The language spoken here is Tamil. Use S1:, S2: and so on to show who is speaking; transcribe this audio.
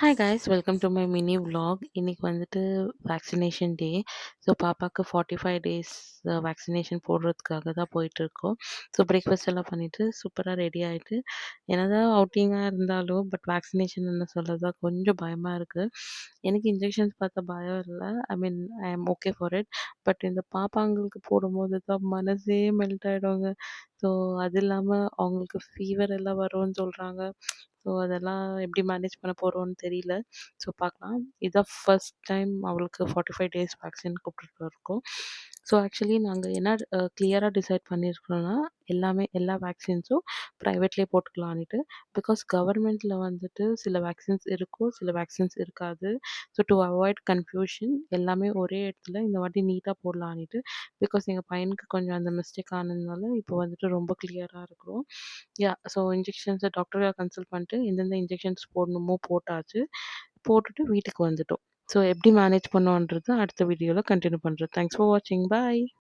S1: Hi guys welcome to my mini vlog. இன்னைக்கு வந்துட்டு வேக்சினேஷன் டே. ஸோ பாப்பாவுக்கு 45 டேஸ் வேக்சினேஷன் போடுறதுக்காக தான் போயிட்டுருக்கோம். ஸோ பிரேக்ஃபாஸ்ட் எல்லாம் பண்ணிவிட்டு சூப்பராக ரெடி ஆகிட்டு என்னதான் அவுட்டிங்காக இருந்தாலும் பட் வேக்சினேஷன் சொல்ல தான் கொஞ்சம் பயமாக இருக்குது. எனக்கு இன்ஜெக்ஷன்ஸ் பார்த்தா பயம் இல்லை. I mean I am okay for it. But இந்த பாப்பாங்களுக்கு போடும்போது தான் மனசே மெல்ட் ஆகிடுங்க. ஸோ அது இல்லாமல் அவங்களுக்கு ஃபீவர் எல்லாம் வரும்னு சொல்கிறாங்க. ஸோ அதெல்லாம் எப்படி மேனேஜ் பண்ண போகிறோன்னு தெரியல. ஸோ பார்க்கலாம். இதான் ஃபர்ஸ்ட் டைம் அவளுக்கு 45 டேஸ் வேக்சின் கூப்பிட்டுட்டு இருக்கோம். ஸோ ஆக்சுவலி நாங்கள் என்ன கிளியராக டிசைட் பண்ணியிருக்கிறோன்னா எல்லா வேக்சின்ஸும் ப்ரைவேட்லேயே போட்டுக்கலான்ட்டு. பிகாஸ் கவர்மெண்ட்டில் வந்துட்டு சில வேக்சின்ஸ் இருக்கும், சில வேக்சின்ஸ் இருக்காது. ஸோ டு அவாய்ட் கன்ஃப்யூஷன் எல்லாமே ஒரே இடத்துல இந்த வாட்டி நீட்டாக போடலான்ட்டு. பிகாஸ் எங்கள் பையனுக்கு கொஞ்சம் அந்த மிஸ்டேக் ஆனதுனால இப்போ வந்துட்டு ரொம்ப கிளியராக இருக்கிறோம். ஸோ இன்ஜெக்ஷன்ஸை டாக்டரை கன்சல்ட் பண்ணிட்டு எந்தெந்த இன்ஜெக்ஷன்ஸ் போடணுமோ போட்டாச்சு. போட்டுட்டு வீட்டுக்கு வந்துட்டோம். ஸோ எப்படி மேனேஜ் பண்ணோன்றது அடுத்த வீடியோவில் கண்டினியூ பண்ணுறேன். தேங்க்ஸ் ஃபார் வாட்சிங். பாய்.